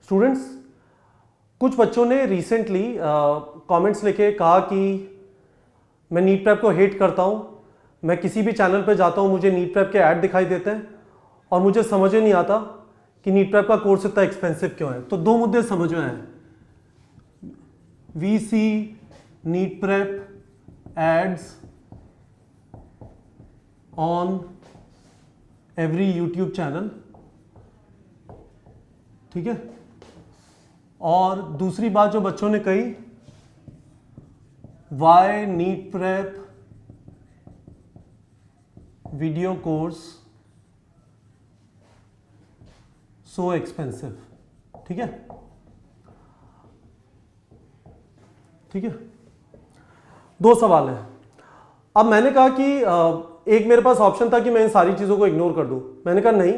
Students, कुछ बच्चों ने रिसेंटली कमेंट्स लिखे कहा कि मैं नीट प्रेप को हेट करता हूँ, मैं किसी भी चैनल पे जाता हूँ मुझे नीट प्रेप के ऐड दिखाई देते हैं और मुझे समझ ही नहीं आता कि नीट प्रेप का कोर्स इतना एक्सपेंसिव क्यों है। तो दो मुद्दे समझ में आए। We see NEET prep ads on every YouTube channel, ठीक है। और दूसरी बात जो बच्चों ने कही, why NEET prep video course so expensive, ठीक है, ठीक है। दो सवाल है। अब मैंने कहा कि एक मेरे पास ऑप्शन था कि मैं इन सारी चीजों को इग्नोर कर दूं। मैंने कहा नहीं,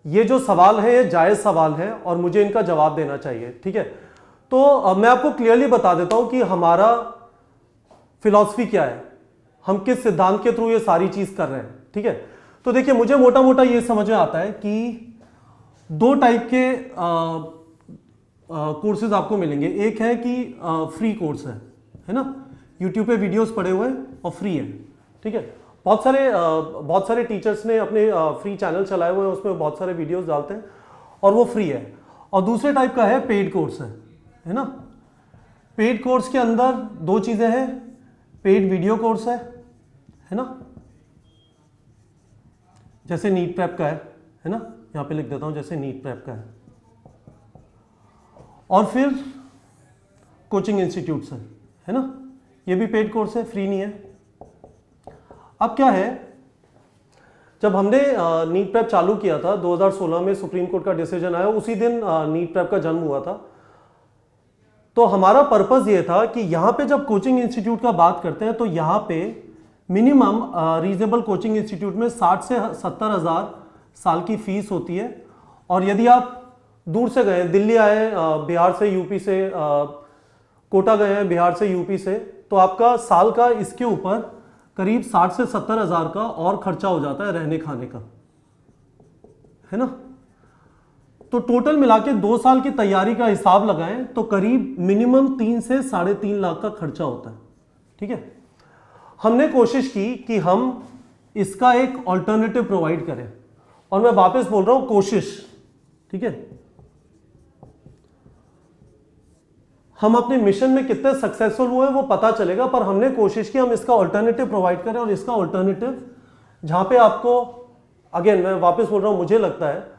ये जो सवाल है ये जायज सवाल है और मुझे इनका जवाब देना चाहिए, ठीक है। तो मैं आपको क्लियरली बता देता हूं कि हमारा फिलॉसफी क्या है, हम किस सिद्धांत के थ्रू ये सारी चीज कर रहे हैं, ठीक है। तो देखिए, मुझे मोटा मोटा ये समझ में आता है कि दो टाइप के कोर्सेज आपको मिलेंगे। एक है कि फ्री कोर्स है ना, यूट्यूब पे वीडियोस पड़े हुए हैं और फ्री है, ठीक है। बहुत सारे टीचर्स ने अपने फ्री चैनल चलाए हुए हैं, उसमें बहुत सारे वीडियोस डालते हैं और वो फ्री है। और दूसरे टाइप का है पेड कोर्स है ना। पेड कोर्स के अंदर दो चीजें हैं, पेड वीडियो कोर्स है ना, जैसे नीट प्रेप का है ना, यहां पे लिख देता हूं जैसे नीट प्रेप का है। और फिर कोचिंग इंस्टीट्यूट्स है ना, ये भी पेड कोर्स है, फ्री नहीं है। अब क्या है, जब हमने नीट प्रेप चालू किया था 2016 में, सुप्रीम कोर्ट का डिसीजन आया, उसी दिन नीट प्रेप का जन्म हुआ था। तो हमारा पर्पस ये था कि यहां पे जब कोचिंग इंस्टीट्यूट का बात करते हैं तो यहां पे मिनिमम रीजनेबल कोचिंग इंस्टीट्यूट में 60 से 70 हज़ार साल की फीस होती है। और यदि आप दूर से गए, दिल्ली आए बिहार से, यूपी से, कोटा गए हैं बिहार से, यूपी से, तो आपका साल का इसके ऊपर करीब 60 से 70 हज़ार का और खर्चा हो जाता है रहने खाने का, है ना। तो टोटल मिला के 2 साल की तैयारी का हिसाब लगाएं तो करीब मिनिमम 3 से 3.5 लाख का खर्चा होता है, ठीक है। हमने कोशिश की कि हम इसका एक ऑल्टरनेटिव प्रोवाइड करें, और मैं वापस बोल रहा हूं कोशिश, ठीक है। हम अपने मिशन में कितने सक्सेसफुल हुए वो पता चलेगा, पर हमने कोशिश की हम इसका ऑल्टरनेटिव प्रोवाइड करें। और इसका ऑल्टरनेटिव जहां पे आपको, अगेन मैं वापस बोल रहा हूं, मुझे लगता है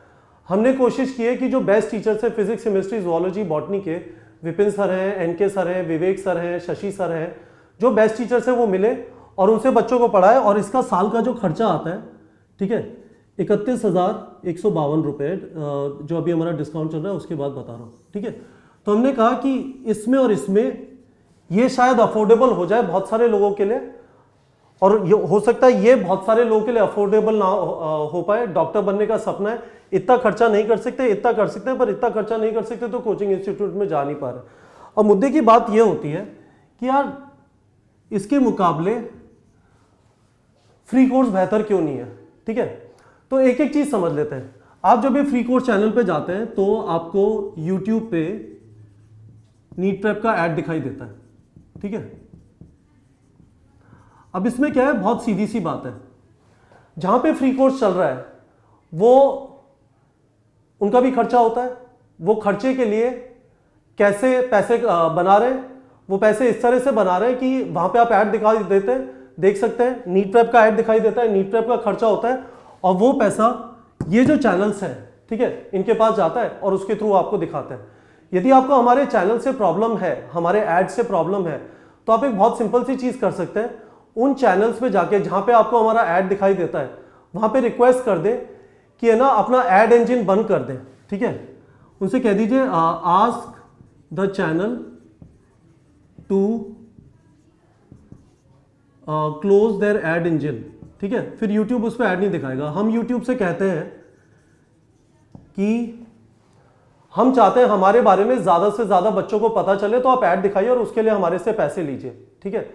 हमने कोशिश की है कि जो बेस्ट टीचर्स है फिजिक्स, केमिस्ट्री, जूलॉजी, बॉटनी के, विपिन सर हैं, एनके सर हैं, विवेक सर हैं, शशि सर हैं, जो बेस्ट टीचर्स हैं वो मिले और उनसे बच्चों को पढ़ाए। और इसका साल का जो खर्चा आता है, ठीक है, 31,152 रुपये, जो अभी हमारा डिस्काउंट चल रहा है उसके बाद बता रहा हूँ, ठीक है। तो हमने कहा कि इसमें और इसमें ये शायद अफोर्डेबल हो जाए बहुत सारे लोगों के लिए, और ये हो सकता है ये बहुत सारे लोगों के लिए अफोर्डेबल ना हो पाए। डॉक्टर बनने का सपना है, इतना खर्चा नहीं कर सकते, इतना कर सकते हैं, पर इतना खर्चा नहीं कर सकते तो कोचिंग इंस्टीट्यूट में जा नहीं पा रहे। और मुद्दे की बात ये होती है कि यार इसके मुकाबले फ्री कोर्स बेहतर क्यों नहीं है, ठीक है। तो एक एक चीज समझ लेते हैं। आप जब ये फ्री कोर्स चैनल पे जाते हैं तो आपको यूट्यूब पे नीट प्रेप का ऐड दिखाई देता है, ठीक है। अब इसमें क्या है, बहुत सीधी सी बात है, जहां पे फ्री कोर्स चल रहा है वो उनका भी खर्चा होता है। वो खर्चे के लिए कैसे पैसे बना रहे हैं, वो पैसे इस तरह से बना रहे हैं कि वहां पे आप ऐड दिखाई देते हैं, देख सकते हैं, नीट प्रेप का ऐड दिखाई देता है, नीट प्रेप का खर्चा होता है, और वो पैसा ये जो चैनल्स हैं, ठीक है, इनके पास जाता है और उसके थ्रू आपको दिखाते हैं। यदि आपको हमारे चैनल से प्रॉब्लम है, हमारे ऐड से प्रॉब्लम है, तो आप एक बहुत सिंपल सी चीज कर सकते हैं, उन चैनल्स पे जाके जहां पे आपको हमारा ऐड दिखाई देता है वहां पे रिक्वेस्ट कर दें कि है ना अपना ऐड इंजन बंद कर दें, ठीक है। उनसे कह दीजिए ask the channel to close their ad engine, ठीक है। फिर यूट्यूब उस पर ऐड नहीं दिखाएगा। हम यूट्यूब से कहते हैं कि हम चाहते हैं हमारे बारे में ज्यादा से ज्यादा बच्चों को पता चले, तो आप ऐड दिखाइए और उसके लिए हमारे से पैसे लीजिए, ठीक है।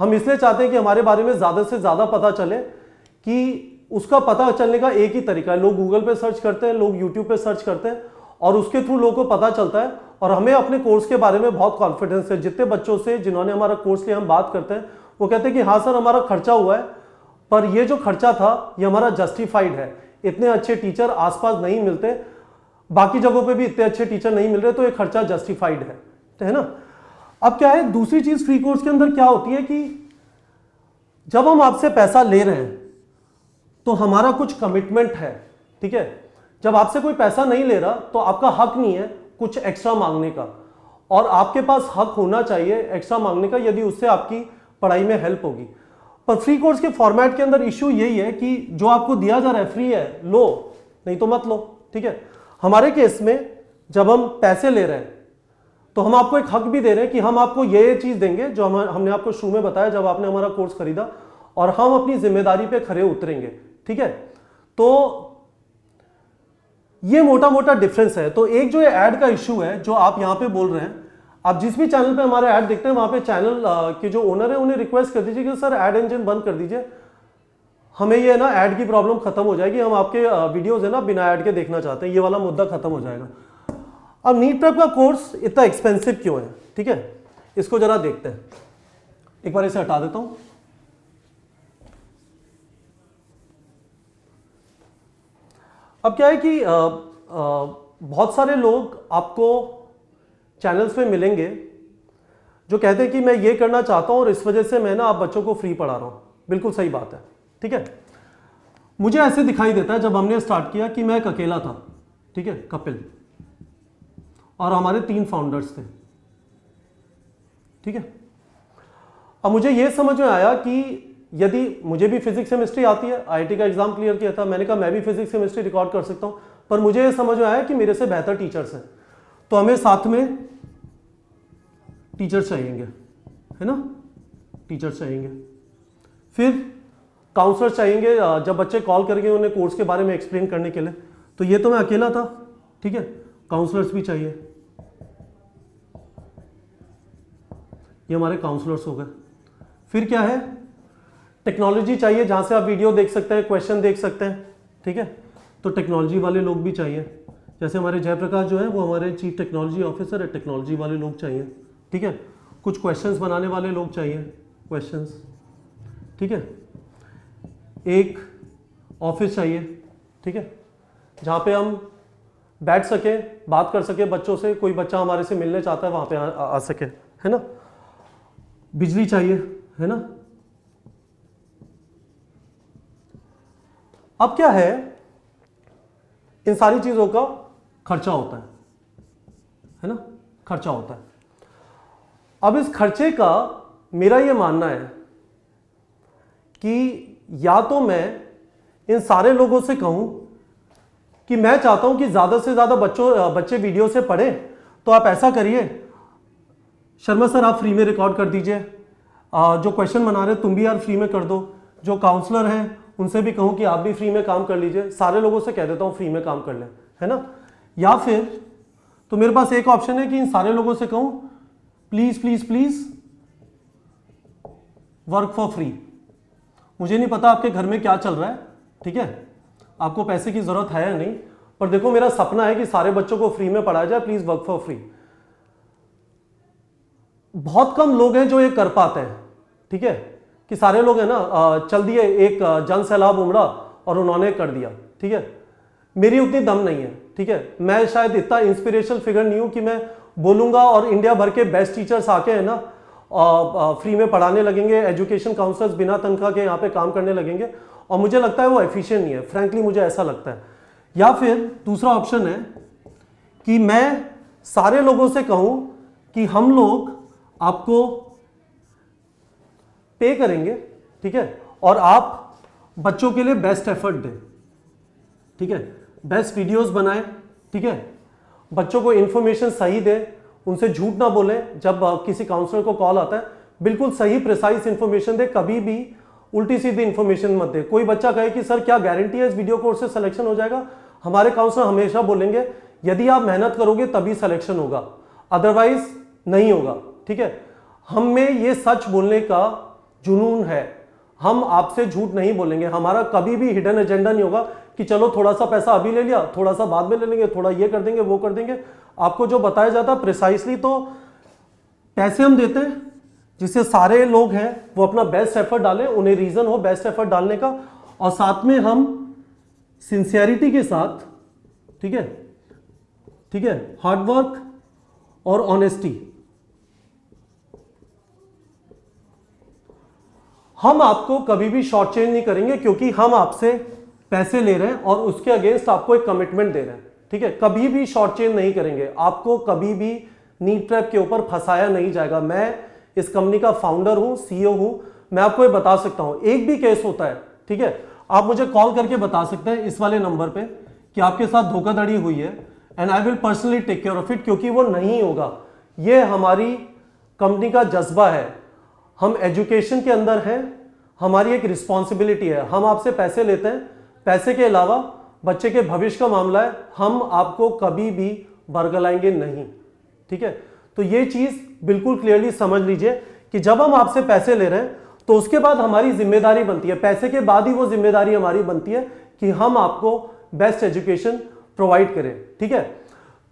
हम इसलिए चाहते हैं कि हमारे बारे में ज्यादा से ज्यादा पता चले, कि उसका पता चलने का एक ही तरीका है, लोग गूगल पे सर्च करते हैं, लोग यूट्यूब पे सर्च करते हैं, और उसके थ्रू लोगों को पता चलता है और हमें अपने कोर्स के बारे में बहुत कॉन्फिडेंस है। जितने बच्चों से जिन्होंने हमारा कोर्स लिया हम बात करते हैं, वो कहते हैं कि हाँ सर हमारा खर्चा हुआ है, पर ये जो खर्चा था ये हमारा जस्टिफाइड है। इतने अच्छे टीचर आसपास नहीं मिलते, बाकी जगहों पे भी इतने अच्छे टीचर नहीं मिल रहे, तो ये खर्चा जस्टिफाइड है ना। अब क्या है, दूसरी चीज फ्री कोर्स के अंदर क्या होती है कि जब हम आपसे पैसा ले रहे हैं तो हमारा कुछ कमिटमेंट है, ठीक है। जब आपसे कोई पैसा नहीं ले रहा तो आपका हक नहीं है कुछ एक्स्ट्रा मांगने का, और आपके पास हक होना चाहिए एक्स्ट्रा मांगने का यदि उससे आपकी पढ़ाई में हेल्प होगी। पर फ्री कोर्स के फॉर्मेट के अंदर इश्यू यही है कि जो आपको दिया जा रहा है फ्री है, लो, नहीं तो मत लो, ठीक है। हमारे केस में जब हम पैसे ले रहे हैं तो हम आपको एक हक भी दे रहे हैं कि हम आपको ये चीज देंगे जो हमने आपको शुरू में बताया जब आपने हमारा कोर्स खरीदा, और हम अपनी जिम्मेदारी पे खरे उतरेंगे, ठीक है। तो ये मोटा मोटा डिफरेंस है। तो एक जो ये ऐड का इश्यू है जो आप यहां पे बोल रहे हैं, आप जिस भी चैनल पे हमारे ऐड देखते हैं वहां पे चैनल के जो ओनर है उन्हें रिक्वेस्ट कर दीजिए कि सर ऐड इंजन बंद कर दीजिए, हमें ये ना ऐड की प्रॉब्लम खत्म हो जाएगी, हम आपके वीडियोस है ना बिना ऐड के देखना चाहते हैं, ये वाला मुद्दा खत्म हो जाएगा। अब नीट प्रेप का कोर्स इतना एक्सपेंसिव क्यों है, ठीक है, इसको जरा देखते हैं। एक बार इसे हटा देता हूं। अब क्या है कि बहुत सारे लोग आपको चैनल्स पे मिलेंगे जो कहते हैं कि मैं ये करना चाहता हूं और इस वजह से मैं ना आप बच्चों को फ्री पढ़ा रहा हूं। बिल्कुल सही बात है, ठीक है। मुझे ऐसे दिखाई देता है जब हमने स्टार्ट किया कि मैं एक अकेला था, ठीक है, कपिल, और हमारे 3 फाउंडर्स थे, ठीक है। अब मुझे यह समझ में आया कि यदि मुझे भी फिजिक्स केमिस्ट्री आती है, आईआईटी का एग्जाम क्लियर किया था, मैंने कहा मैं भी फिजिक्स केमिस्ट्री रिकॉर्ड कर सकता हूं, पर मुझे यह समझ में आया कि मेरे से बेहतर टीचर्स हैं, तो हमें साथ में टीचर्स चाहिएंगे, है ना, टीचर्स चाहिएंगे, फिर काउंसलर्स चाहिएंगे जब बच्चे कॉल करेंगे उन्हें कोर्स के बारे में एक्सप्लेन करने के लिए। तो ये तो मैं अकेला था, ठीक है, काउंसलर्स भी चाहिए, ये हमारे काउंसलर्स हो गए। फिर क्या है, टेक्नोलॉजी चाहिए जहां से आप वीडियो देख सकते हैं, क्वेश्चन देख सकते हैं, ठीक है, तो टेक्नोलॉजी वाले लोग भी चाहिए। जैसे हमारे जयप्रकाश जो है वो हमारे चीफ टेक्नोलॉजी ऑफिसर है, टेक्नोलॉजी वाले लोग चाहिए, ठीक है। कुछ क्वेश्चंस बनाने वाले लोग चाहिए, क्वेश्चंस, ठीक है। एक ऑफिस चाहिए, ठीक है, जहाँ पे हम बैठ सके, बात कर सके बच्चों से, कोई बच्चा हमारे से मिलने चाहता है वहाँ पे आ सके, है ना। बिजली चाहिए, है ना। अब क्या है, इन सारी चीज़ों का खर्चा होता है ना, खर्चा होता है। अब इस खर्चे का मेरा ये मानना है कि या तो मैं इन सारे लोगों से कहूं कि मैं चाहता हूं कि ज़्यादा से ज़्यादा बच्चे वीडियो से पढ़ें, तो आप ऐसा करिए, शर्मा सर आप फ्री में रिकॉर्ड कर दीजिए, जो क्वेश्चन बना रहे तुम भी यार फ्री में कर दो, जो काउंसलर हैं उनसे भी कहूं कि आप भी फ्री में काम कर लीजिए, सारे लोगों से कह देता हूं फ्री में काम कर लें, है ना। या फिर तो मेरे पास एक ऑप्शन है कि इन सारे लोगों से कहूं please please please work for free. मुझे नहीं पता आपके घर में क्या चल रहा है, ठीक है, आपको पैसे की जरूरत है या नहीं, पर देखो मेरा सपना है कि सारे बच्चों को फ्री में पढ़ाया जाए, प्लीज वर्क फॉर फ्री। बहुत कम लोग हैं जो ये कर पाते हैं, ठीक है, कि सारे लोग हैं ना चल दिए, एक जन सैलाब उमड़ा और उन्होंने कर दिया, ठीक है। मेरी उतनी दम नहीं है, ठीक है, मैं शायद इतना इंस्पिरेशनल फिगर नहीं हूं कि मैं बोलूंगा और इंडिया भर के बेस्ट टीचर्स आके है ना फ्री में पढ़ाने लगेंगे, एजुकेशन काउंसलर्स बिना तनख्वाह के यहाँ पे काम करने लगेंगे, और मुझे लगता है वो एफिशिएंट नहीं है, फ्रैंकली मुझे ऐसा लगता है। या फिर दूसरा ऑप्शन है कि मैं सारे लोगों से कहूं कि हम लोग आपको पे करेंगे, ठीक है, और आप बच्चों के लिए बेस्ट एफर्ट दें, ठीक है, बेस्ट वीडियोस बनाएं, ठीक है, बच्चों को इंफॉर्मेशन सही दें, उनसे झूठ ना बोलें। जब किसी काउंसलर को कॉल आता है बिल्कुल सही प्रिसाइज इंफॉर्मेशन दे, कभी भी उल्टी सीधी इंफॉर्मेशन मत दे। कोई बच्चा कहे कि सर क्या गारंटी है इस वीडियो कोर्स से सिलेक्शन हो जाएगा, हमारे काउंसलर हमेशा बोलेंगे यदि आप मेहनत करोगे तभी सिलेक्शन होगा, अदरवाइज नहीं होगा, ठीक है। हम में ये सच बोलने का जुनून है, हम आपसे झूठ नहीं बोलेंगे, हमारा कभी भी हिडन एजेंडा नहीं होगा कि चलो थोड़ा सा पैसा अभी ले लिया, थोड़ा सा बाद में ले लेंगे, थोड़ा ये कर देंगे वो कर देंगे। आपको जो बताया जाता प्रिसाइसली, तो पैसे हम देते हैं जिससे सारे लोग हैं वो अपना बेस्ट एफर्ट डालें, उन्हें रीजन हो बेस्ट एफर्ट डालने का, और साथ में हम सिंसियरिटी के साथ, ठीक है, हार्डवर्क और ऑनेस्टी, हम आपको कभी भी शॉर्ट चेंज नहीं करेंगे, क्योंकि हम आपसे पैसे ले रहे हैं और उसके अगेंस्ट आपको एक कमिटमेंट दे रहे हैं, ठीक है। कभी भी शॉर्ट चेंज नहीं करेंगे, आपको कभी भी नीट प्रेप के ऊपर फंसाया नहीं जाएगा। मैं इस कंपनी का फाउंडर हूं, सीईओ हूं, मैं आपको ये बता सकता हूं। एक भी केस होता है, ठीक है, आप मुझे कॉल करके बता सकते हैं इस वाले नंबर पे कि आपके साथ धोखाधड़ी हुई है, and I will personally take care of it, क्योंकि वो नहीं होगा। ये हमारी कंपनी का जज्बा है, हम एजुकेशन के अंदर हैं, हमारी एक रिस्पॉन्सिबिलिटी है। हम आपसे पैसे लेते हैं, पैसे के अलावा बच्चे के भविष्य का मामला है, हम आपको कभी भी बरगलाएंगे नहीं, ठीक है। तो ये चीज बिल्कुल क्लियरली समझ लीजिए कि जब हम आपसे पैसे ले रहे हैं तो उसके बाद हमारी जिम्मेदारी बनती है, पैसे के बाद ही वो जिम्मेदारी हमारी बनती है कि हम आपको बेस्ट एजुकेशन प्रोवाइड करें, ठीक है।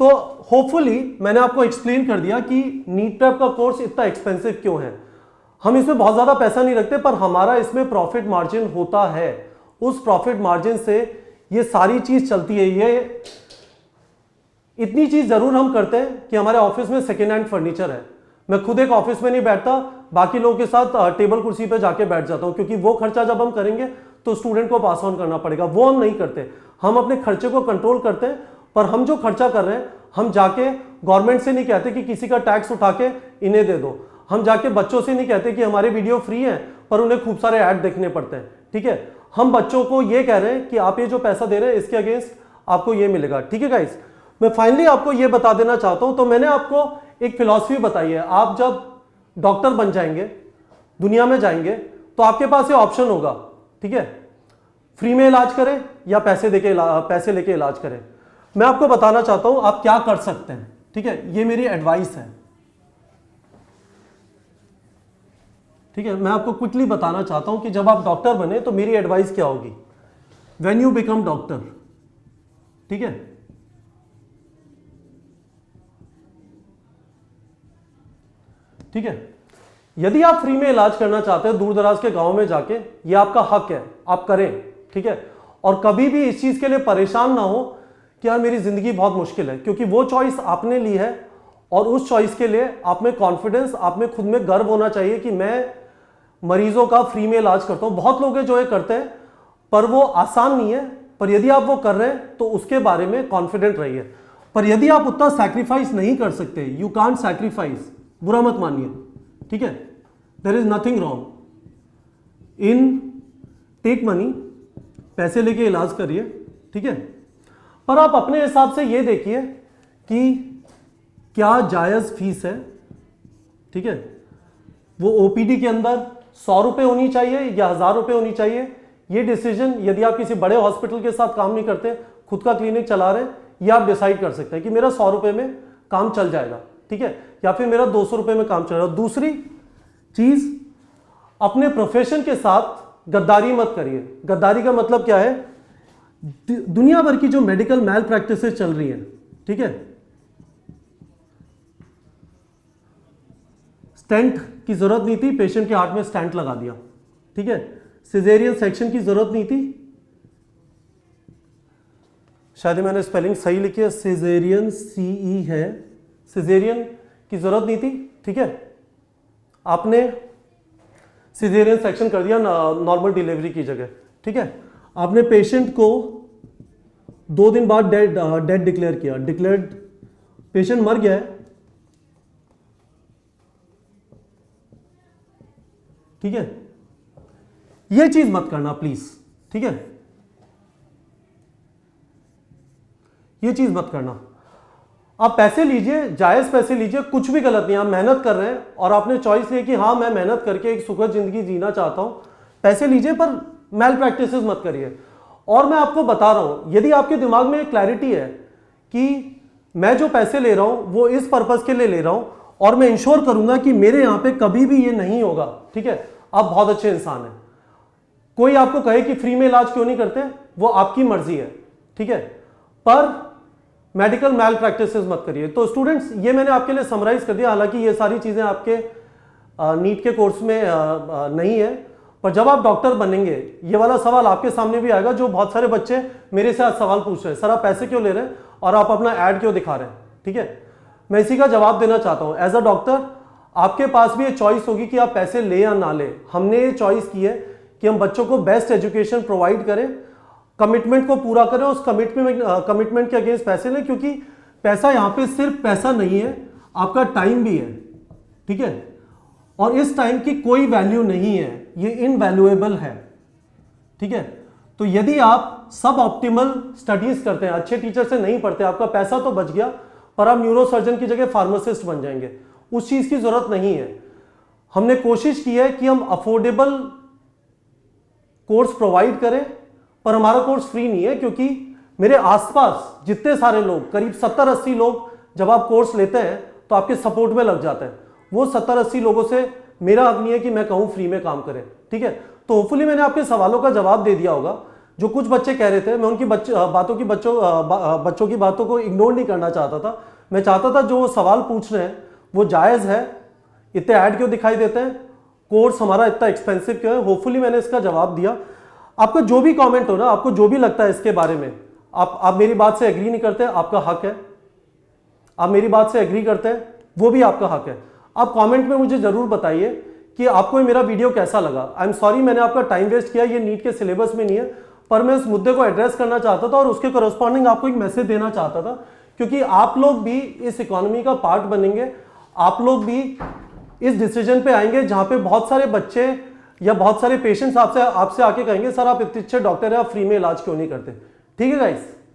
तो होपफुली मैंने आपको एक्सप्लेन कर दिया कि नीट प्रेप का कोर्स इतना एक्सपेंसिव क्यों है। हम इसमें बहुत ज्यादा पैसा नहीं रखते, पर हमारा इसमें प्रॉफिट मार्जिन होता है। उस प्रॉफिट मार्जिन से ये सारी चीज चलती है। ये इतनी चीज जरूर हम करते हैं कि हमारे ऑफिस में सेकेंड हैंड फर्नीचर है। मैं खुद एक ऑफिस में नहीं बैठता, बाकी लोगों के साथ टेबल कुर्सी पे जाके बैठ जाता हूं, क्योंकि वो खर्चा जब हम करेंगे तो स्टूडेंट को पास ऑन करना पड़ेगा। वो हम नहीं करते, हम अपने खर्चे को कंट्रोल करते हैं। पर हम जो खर्चा कर रहे हैं, हम जाके गवर्नमेंट से नहीं कहते कि किसी का टैक्स उठा के इन्हें दे दो, हम जाके बच्चों से नहीं कहते कि हमारे वीडियो फ्री हैं पर उन्हें खूब सारे ऐड देखने पड़ते हैं, ठीक है। हम बच्चों को ये कह रहे हैं कि आप ये जो पैसा दे रहे हैं इसके अगेंस्ट आपको ये मिलेगा, ठीक है गाइस। मैं फाइनली आपको ये बता देना चाहता हूं, तो मैंने आपको एक फिलॉसफी बताई है। आप जब डॉक्टर बन जाएंगे, दुनिया में जाएंगे, तो आपके पास ये ऑप्शन होगा, ठीक है, फ्री में इलाज करें या पैसे लेके इलाज करें। मैं आपको बताना चाहता हूं आप क्या कर सकते हैं, ठीक है, ये मेरी एडवाइस है, ठीक है। मैं आपको क्विकली बताना चाहता हूं कि जब आप डॉक्टर बने तो मेरी एडवाइस क्या होगी व्हेन यू बिकम डॉक्टर, ठीक है। ठीक है, यदि आप फ्री में इलाज करना चाहते हैं दूर दराज के गांव में जाके, ये आपका हक है, आप करें, ठीक है। और कभी भी इस चीज के लिए परेशान ना हो कि यार मेरी जिंदगी बहुत मुश्किल है, क्योंकि वो चॉइस आपने ली है और उस चॉइस के लिए आप में कॉन्फिडेंस, आप में खुद में गर्व होना चाहिए कि मैं मरीजों का फ्री में इलाज करता हूं। बहुत लोग हैं जो ये करते हैं, पर वो आसान नहीं है। पर यदि आप वो कर रहे हैं तो उसके बारे में कॉन्फिडेंट रहिए। पर यदि आप उतना सैक्रिफाइस नहीं कर सकते, यू कांट सैक्रिफाइस, बुरा मत मानिए, ठीक है। There is nothing wrong in take money, पैसे लेके इलाज करिए, ठीक है। पर आप अपने हिसाब से ये देखिए कि क्या जायज फीस है, ठीक है। वो ओपीडी के अंदर 100 रुपए होनी चाहिए या 1000 रुपए होनी चाहिए, ये डिसीजन यदि आप किसी बड़े हॉस्पिटल के साथ काम नहीं करते, खुद का क्लिनिक चला रहे हैं, ये आप डिसाइड कर सकते हैं कि मेरा 100 रुपए में काम चल जाएगा, ठीक है, या फिर मेरा 200 रुपए में काम चल रहा है। दूसरी चीज, अपने प्रोफेशन के साथ गद्दारी मत करिए। गद्दारी का मतलब क्या है, दुनिया भर की जो मेडिकल मैल प्रैक्टिसेस चल रही है, ठीक है, स्टेंट की जरूरत नहीं थी, पेशेंट के हार्ट में स्टेंट लगा दिया, ठीक है। सिजेरियन सेक्शन की जरूरत नहीं थी, शायद मैंने स्पेलिंग सही लिखी है, सिजेरियन सीई है, सिजेरियन की जरूरत नहीं थी, ठीक है। आपने सिजेरियन सेक्शन कर दिया नॉर्मल डिलीवरी की जगह, ठीक है। आपने पेशेंट को 2 दिन बाद डेड डिक्लेयर किया, डिक्लेयर्ड पेशेंट मर गया है, ठीक है। यह चीज मत करना प्लीज, ठीक है, यह चीज मत करना। आप पैसे लीजिए, जायज पैसे लीजिए, कुछ भी गलत नहीं। आप मेहनत कर रहे हैं और आपने चॉइस लिया कि हाँ मैं मेहनत करके एक सुखद जिंदगी जीना चाहता हूं, पैसे लीजिए, पर मैल प्रैक्टिसेस मत करिए। और मैं आपको बता रहा हूं, यदि आपके दिमाग में क्लैरिटी है कि मैं जो पैसे ले रहा हूं वो इस पर्पज के लिए ले रहा हूं और मैं इंश्योर करूंगा कि मेरे यहां पे कभी भी ये नहीं होगा, ठीक है, आप बहुत अच्छे इंसान हैं। कोई आपको कहे कि फ्री में इलाज क्यों नहीं करते, वो आपकी मर्जी है, ठीक है, पर मेडिकल मैल प्रैक्टिसेस मत करिए। तो स्टूडेंट्स, ये मैंने आपके लिए समराइज कर दिया, हालांकि ये सारी चीजें आपके नीट के कोर्स में नहीं है, पर जब आप डॉक्टर बनेंगे ये वाला सवाल आपके सामने भी आएगा, जो बहुत सारे बच्चे मेरे से आज सवाल पूछ रहे हैं, सर आप पैसे क्यों ले रहे हैं और आप अपना ऐड क्यों दिखा रहे हैं, ठीक है। मैं इसी का जवाब देना चाहता हूं। एज अ डॉक्टर आपके पास भी ये चॉइस होगी कि आप पैसे ले या ना ले। हमने ये चॉइस की है कि हम बच्चों को बेस्ट एजुकेशन प्रोवाइड करें, कमिटमेंट को पूरा करें, उस कमिटमेंट के अगेंस्ट पैसे लें, क्योंकि पैसा यहां पे सिर्फ पैसा नहीं है, आपका टाइम भी है, ठीक है, और इस टाइम की कोई वैल्यू नहीं है, ये इनवैल्यूएबल है, ठीक है। तो यदि आप सब ऑप्टिमल स्टडीज करते हैं, अच्छे टीचर से नहीं पढ़ते, आपका पैसा तो बच गया, पर आप न्यूरोसर्जन की जगह फार्मासिस्ट बन जाएंगे, उस चीज की जरूरत नहीं है। हमने कोशिश की है कि हम अफोर्डेबल कोर्स प्रोवाइड करें, पर हमारा कोर्स फ्री नहीं है, क्योंकि मेरे आसपास जितने सारे लोग, करीब 70-80 लोग जब आप कोर्स लेते हैं तो आपके सपोर्ट में लग जाते हैं। वो 70-80 लोगों से मेरा हक नहीं है कि मैं कहूं फ्री में काम करें, ठीक है। तो होपफुली मैंने आपके सवालों का जवाब दे दिया होगा। जो कुछ बच्चे कह रहे थे, मैं उनकी बच्चों की बातों को इग्नोर नहीं करना चाहता था। मैं चाहता था जो सवाल पूछ रहे हैं वो जायज़ है, इतने ऐड क्यों दिखाई देते हैं, कोर्स हमारा इतना एक्सपेंसिव क्यों है। होपफुली मैंने इसका जवाब दिया। आपका जो भी कमेंट हो ना, आपको जो भी लगता है इसके बारे में, आप मेरी बात से एग्री नहीं करते, आपका हक है। आप मेरी बात से एग्री करते हैं, वो भी आपका हक है। आप कमेंट में मुझे जरूर बताइए कि आपको ये मेरा वीडियो कैसा लगा। आई एम सॉरी मैंने आपका टाइम वेस्ट किया, ये नीट के सिलेबस में नहीं है, पर मैं इस मुद्दे को एड्रेस करना चाहता था और उसके कोरस्पॉन्डिंग आपको एक मैसेज देना चाहता था, क्योंकि आप लोग भी इस इकोनॉमी का पार्ट बनेंगे, आप लोग भी इस डिसीजन पे आएंगे जहां पे बहुत सारे बच्चे या बहुत सारे पेशेंट्स आपसे आके कहेंगे सर आप इतने अच्छे डॉक्टर हैं, आप फ्री में इलाज क्यों नहीं करते। ठीक है गाइस।